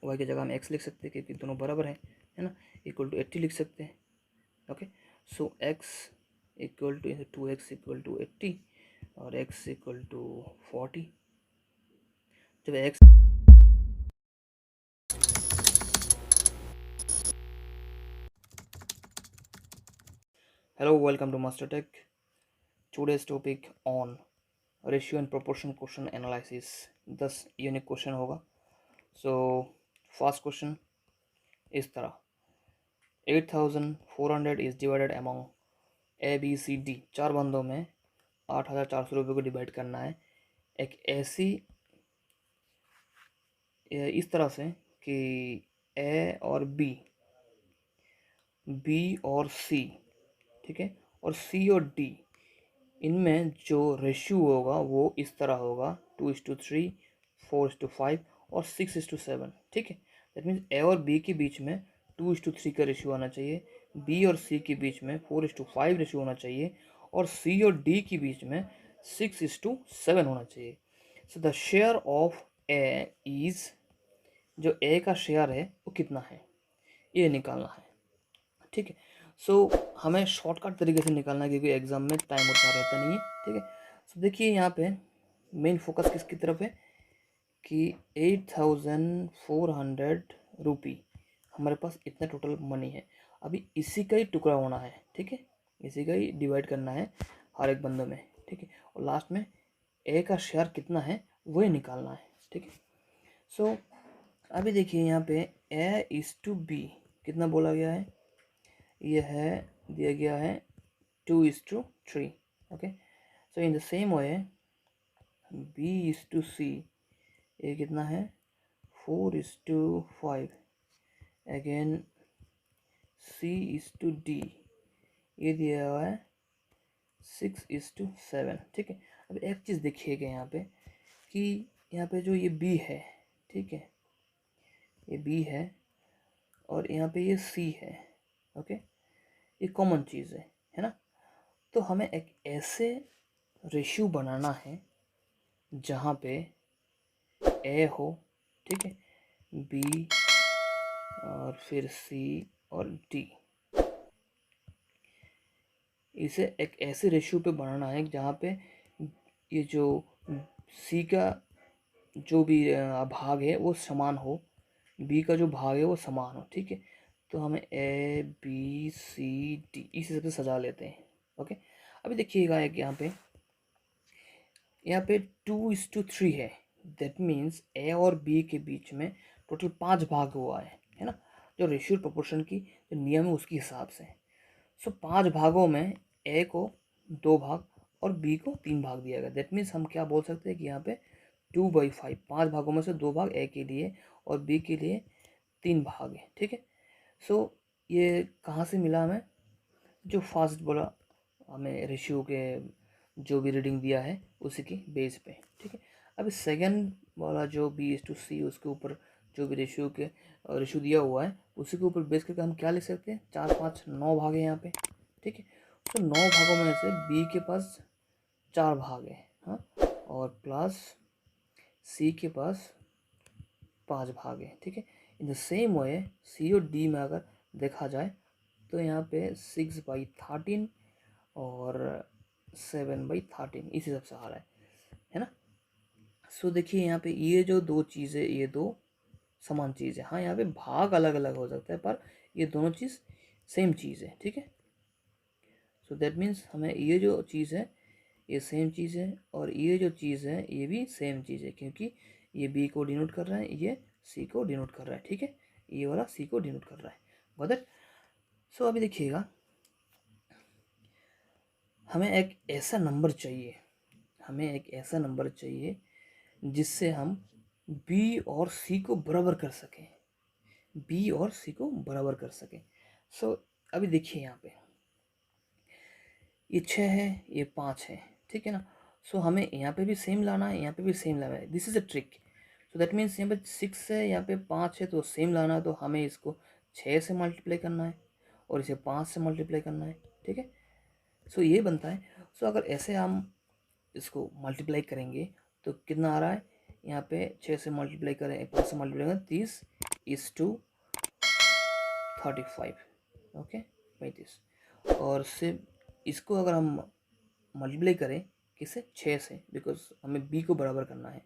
Y की जगह हम एक्स लिख सकते हैं क्योंकि दोनों बराबर है ना, इक्वल टू 80 लिख सकते हैं। Okay, so x equal to 2x equal to 80 और x इक्वल टू 40। जब x hello, welcome to master tech. Today's topic on ratio and proportion question analysis. 10 unique question होगा। सो फर्स्ट क्वेश्चन इस तरह, 8400 is divided among A B C D. 4 बंदों में 8400 रुपये को divide करना है। एक ऐसी इस तरह से कि ए और बी और सी, ठीक है, और सी और डी, इनमें जो रेशियो होगा वो इस तरह होगा 2:3, 4:5 और 6:7। ठीक है, दैट मीन्स ए और बी के बीच में 2:3 का रेशियो आना चाहिए, बी और सी के बीच में 4:5 रेशियो होना चाहिए और सी और डी के बीच में 6:7 होना चाहिए। So the share of A is, जो ए का शेयर है वो कितना है, ये निकालना है। ठीक है, सो हमें शॉर्टकट तरीके से निकालना है क्योंकि एग्जाम में टाइम उतना रहता नहीं है। ठीक है, सो देखिए यहाँ पे मेन फोकस किसकी तरफ है कि 8400 रुपी हमारे पास इतना टोटल मनी है। अभी इसी का ही टुकड़ा होना है। ठीक है, इसी का ही डिवाइड करना है हर एक बंदों में। ठीक है, और लास्ट में ए का शेयर कितना है वही निकालना है। ठीक है, सो अभी देखिए यहाँ पे ए इज टू बी कितना बोला गया है, ये है दिया गया है 2:3। Okay, so in the same way B is to C, ये कितना है 4:5। Again C is to D, ये दिया हुआ है 6:7। ठीक है, अब एक चीज़ देखिएगा यहाँ पे कि यहाँ पे जो ये बी है, ठीक है, ये बी है और यहाँ पे ये सी है। ओके, ये कॉमन चीज़ है ना। तो हमें एक ऐसे रेशियो बनाना है जहाँ पे ए हो, ठीक है, बी और फिर सी और डी। इसे एक ऐसे रेशियो पे बनाना है जहाँ पे ये जो सी का जो भी भाग है वो समान हो, बी का जो भाग है वो समान हो। ठीक है, तो हमें ए बी सी डी इस हिसाब से सजा लेते हैं। ओके, अभी देखिएगा एक यहाँ पे 2:3 है। दैट मीन्स ए और बी के बीच में टोटल 5 भाग हुआ है ना, जो रेशियो प्रोपोर्शन की जो नियम है उसके हिसाब से। सो 5 भागों में ए को 2 भाग और बी को 3 भाग दिया गया। दैट मीन्स हम क्या बोल सकते हैं कि यहाँ पे 2/5, 5 भागों में से 2 भाग ए के लिए और बी के लिए 3 भाग है। ठीक है, सो ये कहाँ से मिला हमें, जो फर्स्ट बोला हमें रेशियो के जो भी रीडिंग दिया है उसी की बेस पे। ठीक है, अभी सेकंड वाला जो B/C उसके ऊपर जो भी रेशियो दिया हुआ है उसी के ऊपर बेस करके हम क्या लिख सकते हैं, 4, 5, 9 भाग है यहाँ पे। ठीक है, तो 9 भागों में से बी के पास 4 भाग है, हाँ, और प्लस सी के पास 5 भाग है। ठीक है, इन द सेम वे सी और डी में अगर देखा जाए तो यहाँ पे 6/13 और 7/13 इस हिसाब से आ रहा है ना। सो देखिए यहाँ पे ये जो दो चीज़ें, ये दो समान चीज़ है। हाँ, यहाँ पे भाग अलग अलग हो सकता है पर ये दोनों चीज़ सेम चीज़ है। ठीक है, सो दैट मीन्स हमें ये जो चीज़ है ये सेम चीज़ है और ये जो चीज़ है ये भी सेम चीज़ है, क्योंकि ये बी को डिनोट कर रहा है, ये सी को डिनोट कर रहा है। ठीक है, ये वाला सी को डिनोट कर रहा है। Got it. सो अभी देखिएगा, हमें एक ऐसा नंबर चाहिए, हमें एक ऐसा नंबर चाहिए जिससे हम बी और सी को बराबर कर सकें, बी और सी को बराबर कर सकें। सो अभी देखिए यहाँ पे ये 6 है, ये 5 है। ठीक है ना, सो हमें यहाँ पे भी सेम लाना है, यहाँ पे भी सेम लाना है। This is a trick. So that means यहाँ पे 6 है, यहाँ पे 5 है, तो सेम लाना है, तो हमें इसको 6 से मल्टीप्लाई करना है और इसे 5 से मल्टीप्लाई करना है। ठीक है, सो ये बनता है। सो अगर ऐसे हम इसको मल्टीप्लाई करेंगे तो कितना आ रहा है, यहाँ पे 6 से मल्टीप्लाई करें, 5 से मल्टीप्लाई करें 30, 35, ओके 35। और से इसको अगर हम मल्टीप्लाई करें किससे, 6 से, बिकॉज हमें b को बराबर करना है।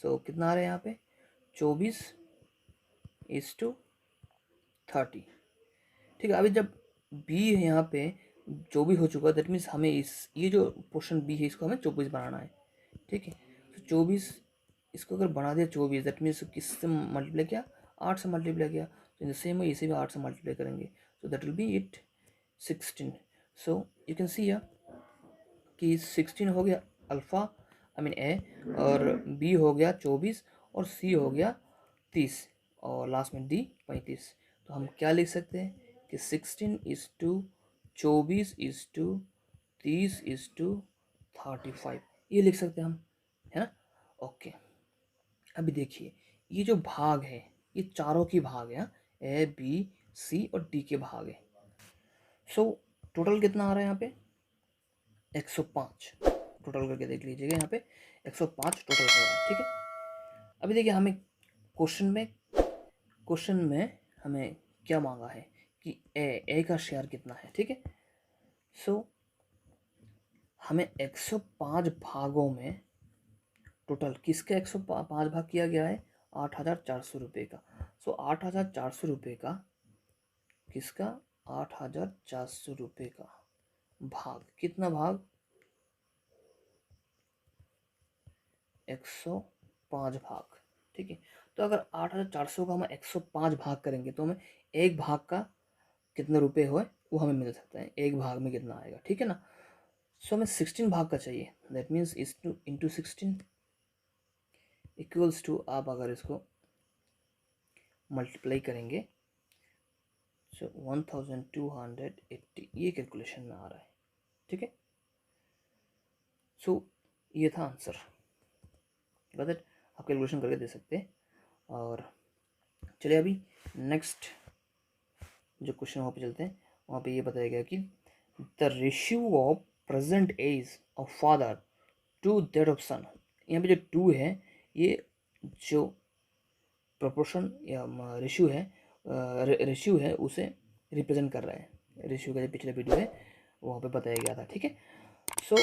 सो कितना आ रहा है यहाँ पे, 24:30। ठीक है, अभी जब b है यहाँ पे 24 हो चुका है, दैट मीन्स हमें ये जो पोर्शन b है इसको हमें 24 बनाना है। ठीक है, तो 24 इसको अगर बना दिया 24, दैट मीन्स किससे मल्टीप्लाई किया, 8 से मल्टीप्लाई किया। तो इन द सेम वे इसे भी 8 से मल्टीप्लाई करेंगे, so that will be it 16। So you can see कि 16 हो गया अल्फ़ा, आई मीन ए, और बी हो गया 24, और सी हो गया 30, और लास्ट में डी 35। तो हम क्या लिख सकते हैं कि 16:24:30:35, ये लिख सकते हैं हम, है ना। ओके, अभी देखिए ये जो भाग है ये चारों की भाग है, ए बी सी और डी के भाग है। सो टोटल कितना आ रहा है यहाँ पे, 105। टोटल करके देख लीजिएगा, यहाँ पे 105 टोटल हो रहा है। ठीक है, अभी देखिए हमें क्वेश्चन में हमें क्या मांगा है कि ए का शेयर कितना है। ठीक है, सो हमें 105 भागों में टोटल किसका 105 भाग किया गया है, 8,400 रुपये का। सो 8,400 रुपये का किसका, 8,400 रुपये का भाग, कितना भाग, 105 भाग। ठीक है, तो अगर 8,400 का हम 105 भाग करेंगे तो हमें एक भाग का कितने रुपए हुए वो हमें मिल सकता है, एक भाग में कितना आएगा। ठीक है ना, सो हमें 16 भाग का चाहिए, दैट मीन्स इस टू इंटू 16 इक्वल्स टू, आप अगर इसको मल्टीप्लाई करेंगे सो 1280, ये कैलकुलेशन में आ रहा है। ठीक है, सो ये था आंसर, बट आप कैलकुलेशन करके दे सकते हैं। और चलिए अभी नेक्स्ट जो क्वेश्चन वहाँ पे चलते हैं, वहाँ पे ये बताया गया कि the ratio of present age of father to that of son. यहाँ पे जो 2 है ये जो प्रोपोर्शन या रेशियो है उसे रिप्रेजेंट कर रहा है। रेशियो का जो पिछले वीडियो है वहाँ पे बताया गया था। ठीक है, सो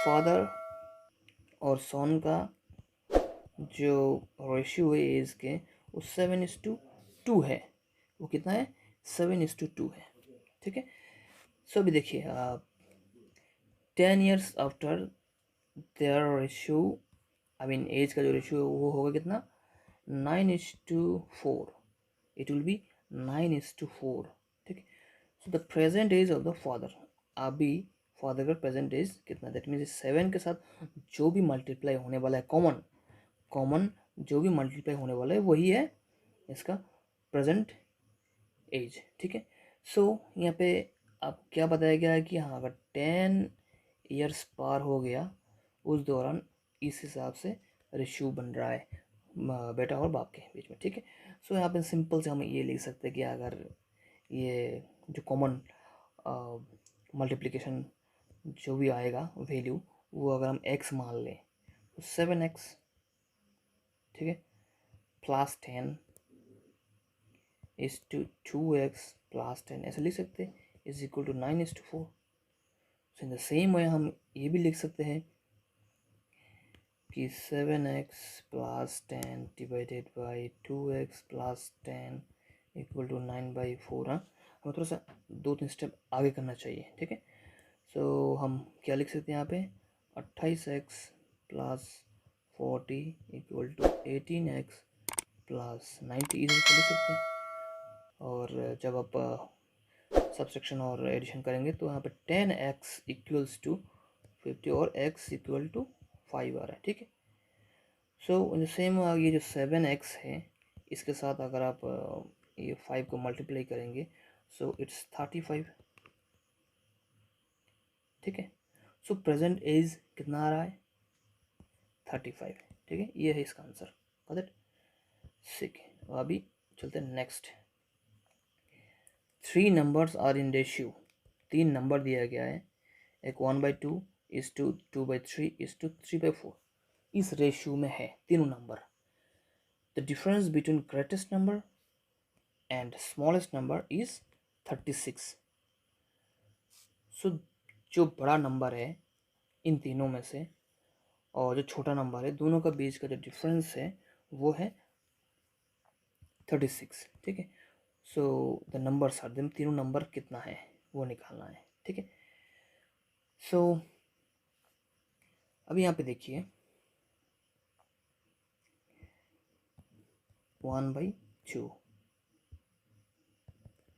फादर और सन का जो रेशियो है एज के वो 7:2 है। वो कितना है, 7:2 है। ठीक है, सो अभी देखिए 10 years after their ratio, I mean age का जो रेशियो है वो होगा कितना, 9:4, इट विल बी 9:4। ठीक है, so the present age of the father, अभी फादर का प्रेजेंट एज कितना, दैट मीन्स 7 के साथ जो भी मल्टीप्लाई होने वाला है, कॉमन जो भी मल्टीप्लाई होने वाला है वही है इसका प्रेजेंट एज। ठीक है, सो यहाँ पे अब क्या बताया गया है कि हाँ अगर 10 ईयर्स पार हो गया उस दौरान इस हिसाब से रेशियो बन रहा है बेटा और बाप के बीच में। ठीक है, सो यहाँ पे सिंपल से हम ये लिख सकते हैं कि अगर ये जो कॉमन मल्टीप्लिकेशन जो भी आएगा वैल्यू वो अगर हम x मान लें तो 7x, ठीक है, plus 10 is to 2x plus 10 ऐसे लिख सकते हैं, is equal to 9:4। So in the same way हम ये भी लिख सकते हैं कि 7x plus 10 divided by 2x plus 10 equal to 9/4। हाँ, हमें थोड़ा सा 2-3 स्टेप आगे करना चाहिए। ठीक है, सो हम क्या लिख सकते हैं यहाँ पे, 28x plus 40 equal to 18x plus 90 इसे लिख सकते हैं। और जब आप सब्सट्रैक्शन और एडिशन करेंगे तो यहाँ पे 10x इक्वल्स टू 50 और x इक्वल टू 5 आ रहा है। ठीक है, सो इन द सेम ये जो 7x है इसके साथ अगर आप ये 5 को मल्टीप्लाई करेंगे सो इट्स 35। ठीक है, सो प्रेजेंट एज कितना आ रहा है, 35। ठीक है, ये है इसका आंसर, गॉट इट। ठीक है, अभी चलते हैं next. 3 numbers are in ratio, 3 number दिया गया है, एक 1/2 इज टू 2/3 इज टू 3/4, इस रेशियो में है तीनों number. The difference between greatest number and smallest number is 36. So जो बड़ा नंबर है इन तीनों में से और जो छोटा नंबर है, दोनों का बीच का जो डिफरेंस है वो है 36, ठीक है। So the numbers are them, तीनों नंबर कितना है वो निकालना है, ठीक है। सो अभी यहाँ पे देखिए 1/2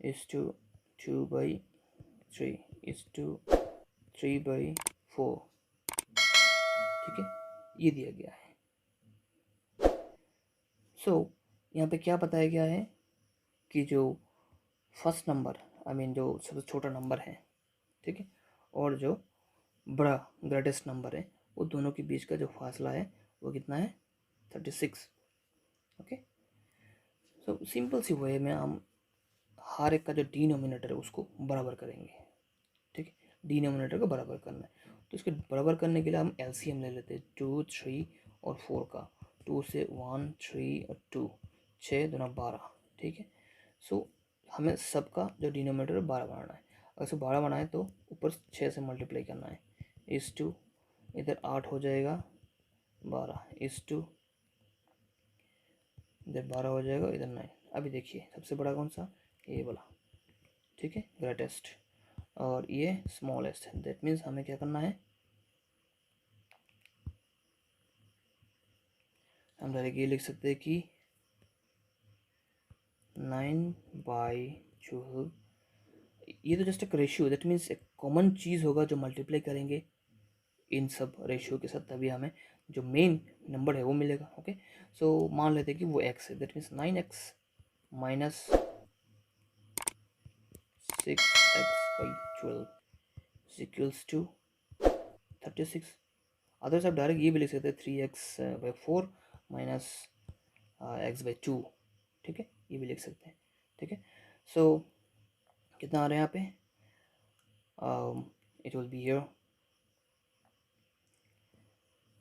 is to 2/3 is to 3/4, ठीक है, ये दिया गया है। सो यहाँ पे क्या बताया गया है कि जो फर्स्ट नंबर जो सबसे छोटा नंबर है, ठीक है, और जो बड़ा ग्रेटेस्ट नंबर है, वो दोनों के बीच का जो फासला है वो कितना है 36, ओके। सो सिंपल सी वे में हम हर एक का जो डिनोमिनेटर है उसको बराबर करेंगे, ठीक है। डिनोमिनेटर को बराबर करना है, तो इसके बराबर करने के लिए हम एलसीएम ले लेते हैं 2, 3 और 4 का। 2 से 1, 3 और 2, 6 दूना 12, ठीक है। सो हमें सबका जो डिनोमिनेटर 12 बनाना है। अगर इसे 12 बनाए तो ऊपर 6 से मल्टीप्लाई करना है, इस टू इधर 8 हो जाएगा, 12 इस टू इधर 12 हो जाएगा, इधर 9। अभी देखिए सबसे बड़ा कौन सा, ये वाला, ठीक है, ग्रेटेस्ट, और ये स्मॉलेस्ट। दैट मीन्स हमें क्या करना है, हम डायरेक्ट ये लिख सकते हैं कि 9/12। ये तो जस्ट एक रेशियो, दैट मीन्स एक कॉमन चीज़ होगा जो मल्टीप्लाई करेंगे इन सब रेशियो के साथ, तभी हमें जो मेन नंबर है वो मिलेगा, ओके। सो मान लेते हैं कि वो x है, that means 9x minus 6x/12 equals to 36। Otherwise आप डायरेक्ट ये भी लिख सकते हैं 3x/4 माइनस x/2, ठीक है, ये भी लिख सकते हैं, ठीक है। सो कितना आ रहा है यहाँ पे, इट विल बी हियर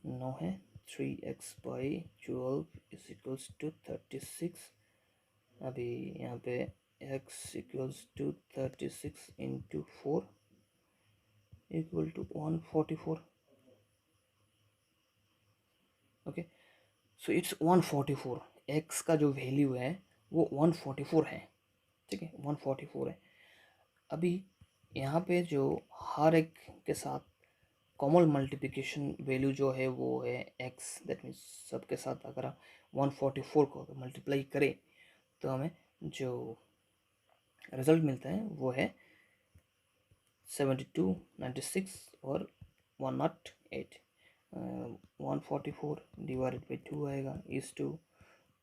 9 है, 3x/12 इज इक्वल्स टू 36। अभी यहाँ पे x equals to 36 into 4 equal to 144, okay. So it's 144, x का जो वैल्यू है वो 144 है, ठीक है, 144 है। अभी यहाँ पे जो हर एक के साथ कॉमन मल्टीप्लिकेशन वैल्यू जो है वो है x, दैट मीन्स सबके साथ अगर आप 144 को अगर मल्टीप्लाई करें तो हमें जो रिजल्ट मिलता है वो है 72, 96 और 108। 144 डिवाइडेड बाई 2 आएगा, is to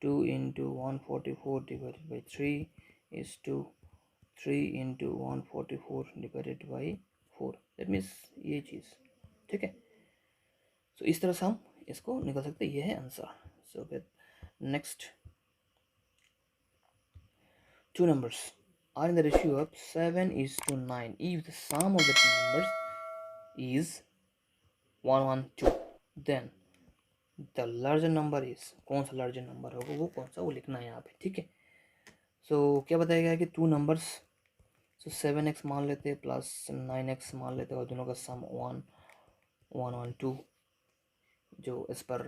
2 into 144 divided by 3 is to 3 into 144 divided by 4, that means ये चीज़, ठीक है। सो इस तरह से हम इसको निकाल सकते हैं, ये है answer. So next, two numbers are in the ratio of 7:9 if the sum of the two numbers is 112, then the larger number is, कौन सा larger number होगा वो कौन सा, वो लिखना है यहाँ पे, ठीक है। सो क्या बताया गया कि टू नंबर्स, सो 7x मान लेते हैं प्लस 9x मान लेते हैं और दोनों का सम 112 जो इस पर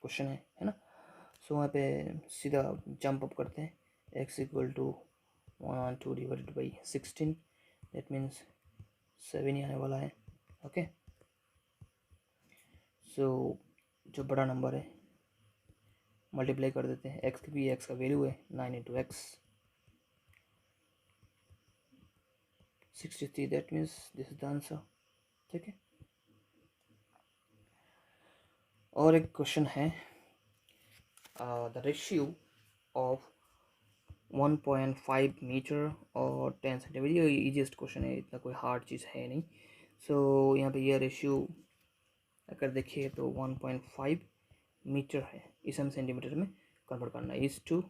क्वेश्चन है ना। सो वहाँ पे सीधा जंप अप करते हैं, x equal to 112 divided by 16, that means 7 ही आने वाला है, ओके। सो जो बड़ा नंबर है मल्टीप्लाई कर देते हैं, x की भी x का वैल्यू है 9 into x 63, that means this is the answer, ठीक है। और एक क्वेश्चन है, द रेशियो ऑफ 1.5 मीटर और 10 सेंटीमीटर, ये ईजीएस्ट क्वेश्चन है, इतना कोई हार्ड चीज़ है नहीं। सो यहाँ पे ये रेशियो अगर देखिए तो 1.5 मीटर है, इसे हम सेंटीमीटर में कन्वर्ट करना है, इस टू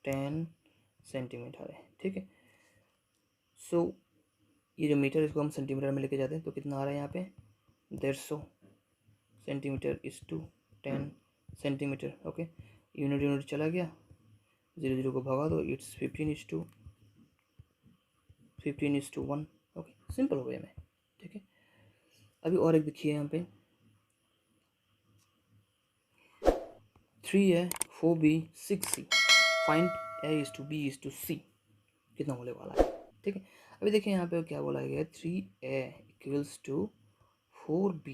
10 सेंटीमीटर है, ठीक है। सो ये जो मीटर इसको हम सेंटीमीटर में लेके जाते हैं तो कितना आ रहा है यहाँ पे 150 centimeter is to 10 centimeter, okay. Unit unit चला गया, 0 0 को भगा दो, इट्स 15:1। ओके, सिंपल हो गया में, ठीक है। अभी और एक देखिए यहाँ पे 3 है 4b 6c, फाइंड a:b:c, कितना होने वाला है, ठीक है। अभी देखिए यहाँ पे क्या बोला गया है, 3a equals to 4b।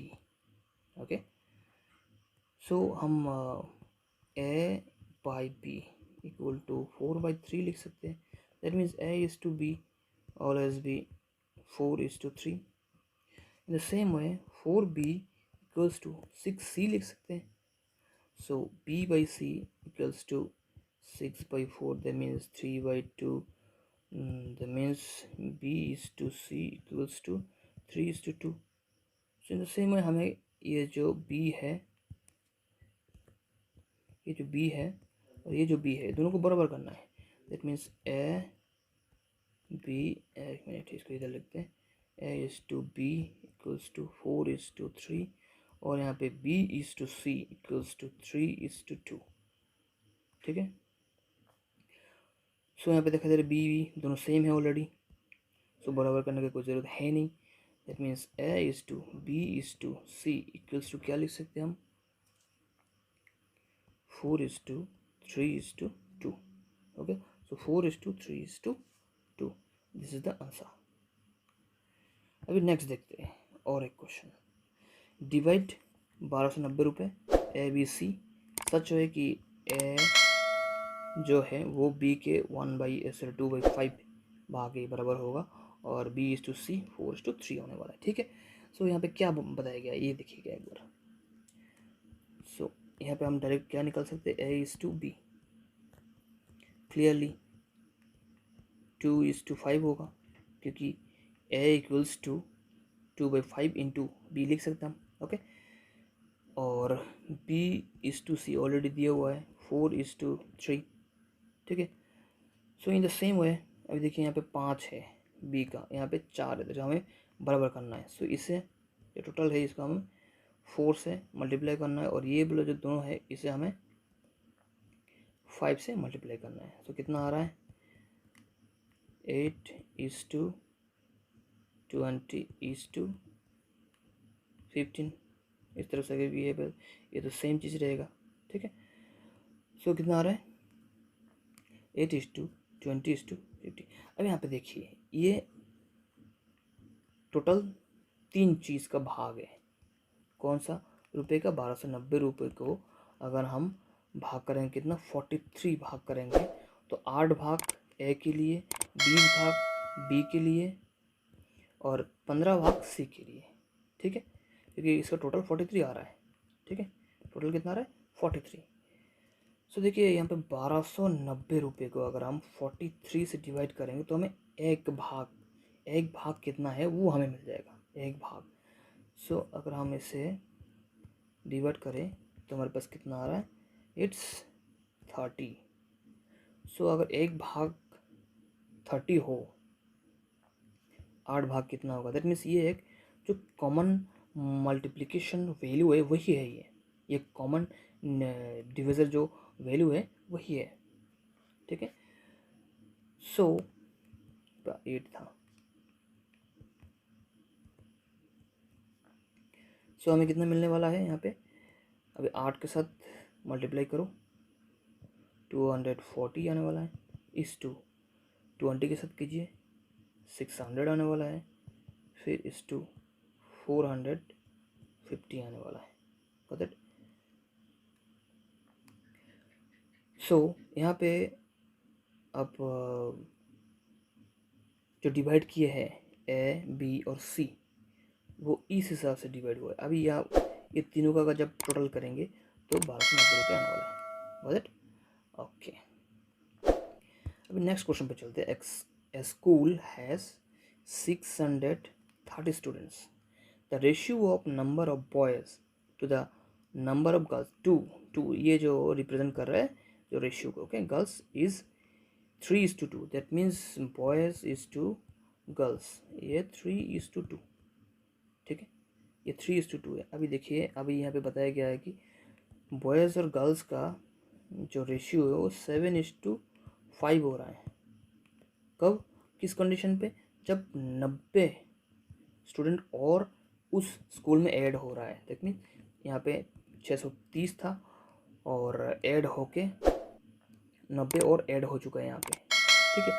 Okay, so हम a by b equal to 4/3 लिख सकते हैं। That means a:b always be 4:3। In the same way 4b equals to 6c लिख सकते हैं। So b/c equals to 6/4, that means 3/2। That means b:c equals to 3:2। So in the same way हमें ये जो b है, ये जो b है और ये जो b है, दोनों को बराबर करना है। दैट मीन्स a b, एक मिनट इसको इधर लिखते हैं, a:b इक्वल्स टू 4:3, और यहाँ पे b:c इक्वल्स टू 3:2, ठीक है। सो यहाँ पे देखा जाए b दोनों सेम है ऑलरेडी, सो बराबर करने की कोई ज़रूरत है नहीं। That means a:b:c equals to क्या लिख सकते हैं हम, 4:3:2। Okay, so 4:3:2, this is the answer. अभी नेक्स्ट देखते हैं और एक क्वेश्चन। डिवाइड 1290 रुपये ABC सच है कि ए जो है वो B के 2/5 भाग के बराबर होगा, और B:C 4:3 होने वाला है, ठीक है। सो यहाँ पे क्या बताया गया है ये देखिएगा एक बार। सो यहाँ पे हम डायरेक्ट क्या निकाल सकते हैं, A:B, क्लियरली 2:5 होगा, क्योंकि A equals to 2/5 into B लिख सकते हैं हम। ओके, और B:C ऑलरेडी दिया हुआ है 4:3, ठीक है। सो इन द सेम वे अभी देखिए यहाँ पे 5 है B का, यहाँ पे 4 है, तो हमें बराबर करना है। सो इसे जो टोटल है इसका हमें 4 से मल्टीप्लाई करना है, और ये वाला जो दोनों है इसे हमें 5 से मल्टीप्लाई करना है। सो कितना आ रहा है, 8:20:15, इस तरफ से अगर भी है ये तो सेम चीज़ रहेगा, ठीक है। सो कितना आ रहा है, 8:20:50। अब यहाँ पे देखिए ये टोटल 3 चीज़ का भाग है, कौन सा, रुपये का 1290 रुपये को अगर हम भाग करेंगे कितना, 43 भाग करेंगे, तो 8 भाग ए के लिए, 20 भाग बी के लिए, और 15 भाग सी के लिए, ठीक है, क्योंकि इसका टोटल 43 आ रहा है, ठीक है। टोटल कितना आ रहा है, 43। सो देखिए यहाँ पे 1290 रुपये को अगर हम 43 से डिवाइड करेंगे तो हमें एक भाग कितना है वो हमें मिल जाएगा, एक भाग। सो अगर हम इसे डिवाइड करें तो हमारे पास कितना आ रहा है, इट्स 30। सो अगर एक भाग 30 हो, 8 भाग कितना होगा, दैट मीन्स ये एक जो कॉमन मल्टीप्लिकेशन वैल्यू है वही है, ये कॉमन डिविज़र जो वैल्यू है वही है, ठीक है। सो 8 था, सो हमें कितना मिलने वाला है यहाँ पे, अभी 8 के साथ मल्टीप्लाई करो, 240 आने वाला है, इस 20 के साथ कीजिए 600 आने वाला है, फिर इस 450 आने वाला है, गॉट इट। सो यहाँ पे अब जो डिवाइड किए हैं ए बी और सी वो इस हिसाब से डिवाइड हुआ है। अभी यहाँ ये तीनों का जब टोटल करेंगे तो 1290 रुपये आने वाला है, गॉट इट, ओके। अभी नेक्स्ट क्वेश्चन पे चलते हैं। A school has 630 students, the ratio of number of boys to the number of girls, to ये जो रिप्रेजेंट कर रहा है जो रेशियो को, okay, girls is 3:2, that means boys is to girls, ये 3:2, ठीक है, ये 3:2 है। अभी देखिए अभी यहाँ पे बताया गया है कि बॉयज़ और गर्ल्स का जो रेशियो है वो 7:2 5 हो रहा है। कब, किस कंडीशन पे, जब 90 स्टूडेंट और उस स्कूल में ऐड हो रहा है। दैट मीन यहाँ पे 630 था और ऐड होके 90 और ऐड हो चुका है यहाँ पे, ठीक है।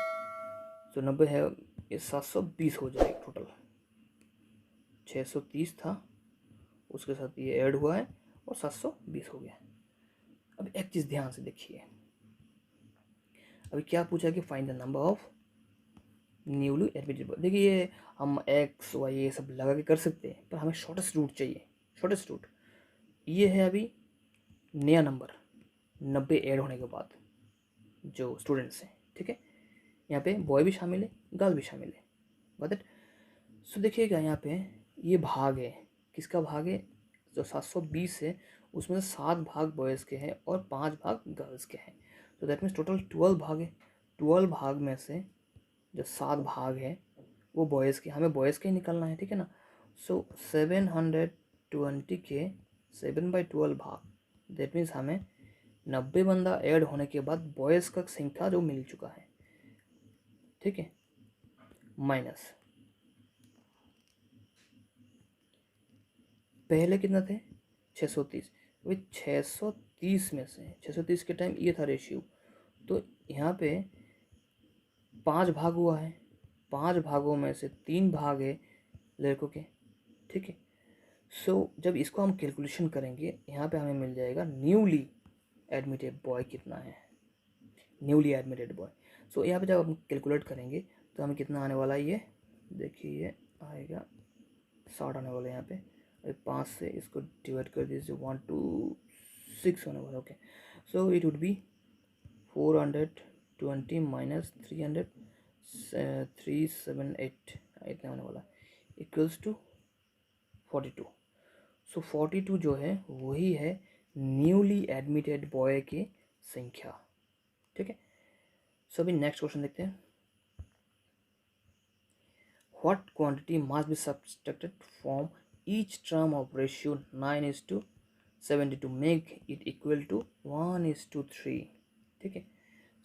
तो 90 है, ये 720 हो जाएगा टोटल। 630 था, उसके साथ ये ऐड हुआ है और 720 हो गया। अब एक चीज़ ध्यान से देखिए, अभी क्या पूछा कि find the number of newly admitted boy. देखिए ये हम एक्स वाई ये सब लगा के कर सकते हैं, पर हमें शॉर्टेस्ट रूट चाहिए। शॉर्टेस्ट रूट ये है अभी नया नंबर 90 ऐड होने के बाद जो स्टूडेंट्स हैं, ठीक है। यहाँ पे बॉय भी शामिल है, गर्ल भी शामिल है, बट सो देखिएगा यहाँ पे ये भाग है, किसका भाग है, जो 720 है उसमें से 7 भाग बॉयज़ के हैं और 5 भाग गर्ल्स के हैं। तो दैट मीन्स टोटल 12 भाग है। 12 भाग में से जो 7 भाग है वो बॉयज़ के, हमें बॉयज़ के ही निकालना है, ठीक है ना। सो 720 के 7/12 भाग, दैट मीन्स हमें 90 बंदा ऐड होने के बाद बॉयज़ का संख्या जो मिल चुका है, ठीक है, माइनस पहले कितना थे 630। वही 630 में से 630 के टाइम ये था रेशियो, तो यहाँ पे 5 भाग हुआ है, 5 भागों में से 3 भाग है लड़कों के, ठीक है। सो जब इसको हम कैलकुलेशन करेंगे यहाँ पे हमें मिल जाएगा न्यूली एडमिटेड बॉय कितना है, न्यूली एडमिटेड बॉय। सो यहाँ पे जब हम कैलकुलेट करेंगे तो हमें कितना आने वाला है, ये देखिए ये आएगा 60 आने वाला है यहाँ पे। अभी 5 से इसको डिवाइड कर दीजिए, 126 होने वाला। Okay, so it would be 420 minus 300 378 इतना होने वाला इक्वल्स टू 42। सो 42 जो है वही है न्यूली एडमिटेड बॉय की संख्या, ठीक है। सो अभी नेक्स्ट क्वेश्चन देखते हैं। What quantity must be subtracted from each term of ratio 9:70 to make it equal to 1:3, ठीक है।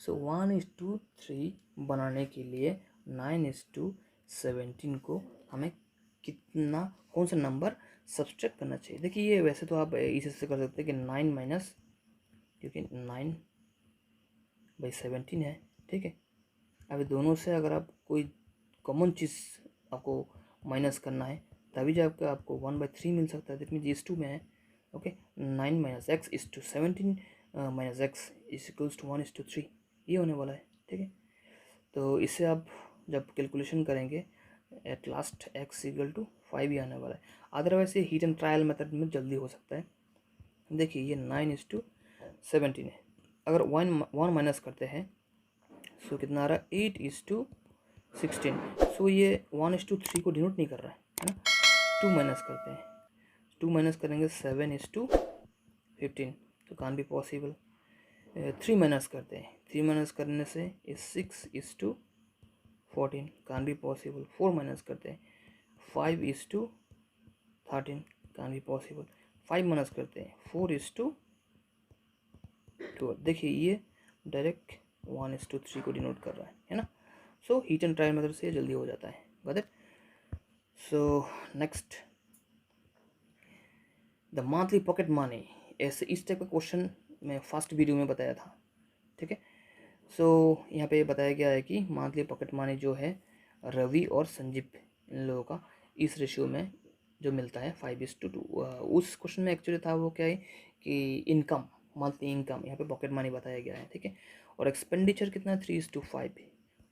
सो 1:3 बनाने के लिए 9:17 को हमें कितना, कौन सा नंबर सब्सट्रैक्ट करना चाहिए। देखिए ये वैसे तो आप इसी से कर सकते हैं कि 9 माइनस, क्योंकि 9/17 है, ठीक है। अभी दोनों से अगर आप कोई कॉमन चीज़ आपको माइनस करना है तभी जब आपको 1/3 मिल सकता है। दैट मीन्स इस टू में है, okay. 9 minus x is to 17 minus x is equals to 1:3, ये होने वाला है, ठीक है। तो इससे आप जब कैलकुलेशन करेंगे at last x equal to 5 ही आने वाला है। अदरवाइज ये हीट एंड ट्रायल मेथड में जल्दी हो सकता है। देखिए ये 9:17 है, अगर 1 माइनस करते हैं सो कितना आ रहा है 8:16। सो ये 1:3 को डिनोट नहीं कर रहा है ना। 2 माइनस करते हैं, 2 माइनस करेंगे 7:15, तो कान भी पॉसिबल। 3 माइनस करते हैं, 3 माइनस करने से 6:14, कान भी पॉसिबल। 4 माइनस करते हैं 5:13, कान भी पॉसिबल। 5 माइनस करते हैं 4:12। देखिए ये डायरेक्ट 1:3 को डिनोट कर रहा है ना। So heat and trial method से जल्दी हो जाता है, got it. So next, the monthly pocket money. ऐसे इस टाइप का क्वेश्चन मैं फर्स्ट वीडियो में बताया था, ठीक है। सो यहाँ पे बताया गया है कि मंथली पॉकेट मनी जो है रवि और संजीव इन लोगों का इस रेशियो में जो मिलता है 5:2। उस क्वेश्चन में एक्चुअली था वो क्या है कि इनकम, मंथली इनकम, यहाँ पे पॉकेट मनी बताया गया है, ठीक है। और एक्सपेंडिचर कितना है 3:5,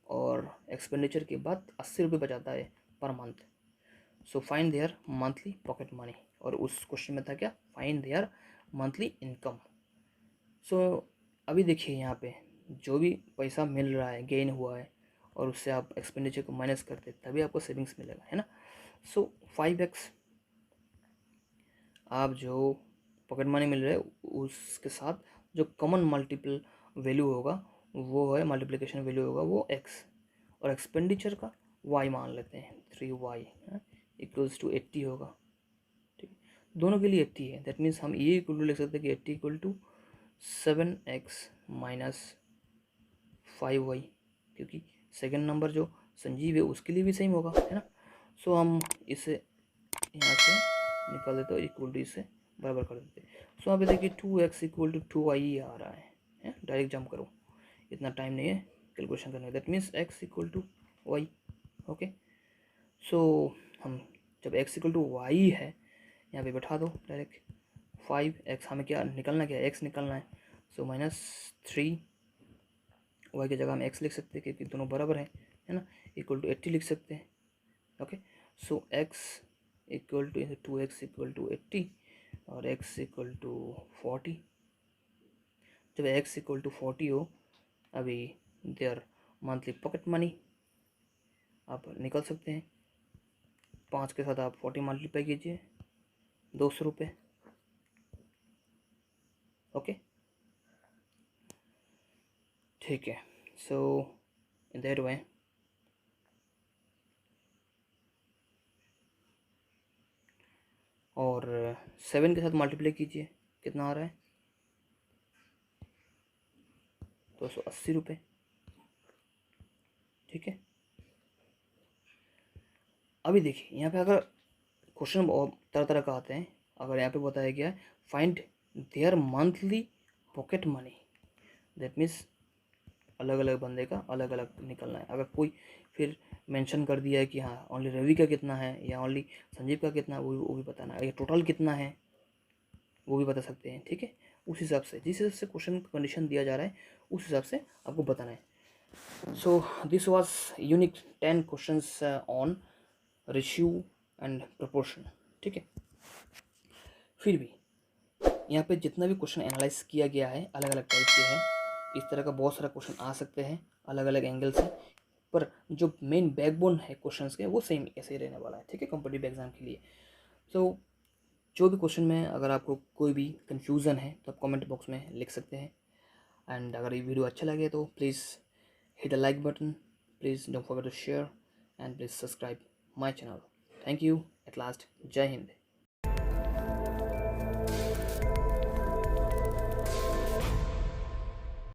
और एक्सपेंडिचर के बाद 80 रुपये बचाता है per month. So find there monthly pocket money, और उस क्वेश्चन में था क्या, फाइंड देयर मंथली इनकम। सो अभी देखिए यहाँ पे जो भी पैसा मिल रहा है, गेन हुआ है, और उससे आप एक्सपेंडिचर को माइनस करते तभी आपको सेविंग्स मिलेगा, है ना। सो 5x आप जो पॉकेट मनी मिल रहा है उसके साथ जो कॉमन मल्टीपल वैल्यू होगा वो है, मल्टीप्लिकेशन वैल्यू होगा वो x, और एक्सपेंडिचर का y मान लेते हैं 3y इक्वल्स टू 80 होगा, ठीक है। दोनों के लिए 80 है, दैट मीन्स हम ये इक्वल टू लिख सकते हैं कि 80 equal to 7x minus 5y, क्योंकि सेकंड नंबर जो संजीव है उसके लिए भी सेम होगा, है ना। सो हम इसे यहाँ से निकाल देते हो, इक्वल टू इसे बराबर कर देते। सो यहाँ पे देखिए 2x इक्वल टू 2y आ रहा है, डायरेक्ट जंप करो, इतना टाइम नहीं है कैलकुलेशन करने का। That means x equal to y. Okay, so हम जब x इक्वल टू वाई है यहाँ पे बैठा दो डायरेक्ट 5x, हमें क्या निकलना, क्या x निकलना है। सो -3 y की जगह हम x लिख सकते हैं क्योंकि दोनों बराबर है ना, इक्वल टू 80 लिख सकते हैं। Okay, so x equal to 2x equal to 80 और x इक्वल टू 40। जब x इक्वल टू 40 हो, अभी देयर मंथली पॉकेट मनी आप निकल सकते हैं। 5 के साथ आप 40 मल्टीप्लाई कीजिए, 200 रुपये। ओके, ठीक है। सो इन दैट वे और 7 के साथ मल्टीप्लाई कीजिए, कितना आ रहा है, 280 रुपये। ठीक है, अभी देखिए यहाँ पे अगर क्वेश्चन तरह तरह का आते हैं, अगर यहाँ पे बताया गया है find there monthly pocket money, that means अलग अलग बंदे का अलग अलग निकलना है। अगर कोई फिर मेंशन कर दिया है कि हाँ ओनली रवि का कितना है या ओनली संजीव का कितना है, वो भी बताना है। टोटल कितना है वो भी बता सकते हैं। ठीक है, उस हिसाब से, जिस हिसाब से क्वेश्चन कंडीशन दिया जा रहा है उस हिसाब से आपको बताना है। So this was unique 10 questions on ratio and proportion. ठीक है, फिर भी यहाँ पे जितना भी क्वेश्चन एनालाइज किया गया है अलग अलग टाइप के हैं। इस तरह का बहुत सारा क्वेश्चन आ सकते हैं अलग अलग एंगल से, पर जो मेन बैकबोन है क्वेश्चंस के वो सेम ऐसे ही रहने वाला है। ठीक है, कॉम्पिटिटिव एग्जाम के लिए। सो जो भी क्वेश्चन में अगर आपको कोई भी कन्फ्यूज़न है तो आप कमेंट बॉक्स में लिख सकते हैं। एंड अगर ये वीडियो अच्छा लगे तो please hit the like button, please don't forget to share and please subscribe my channel. Thank you at last. जय हिंद।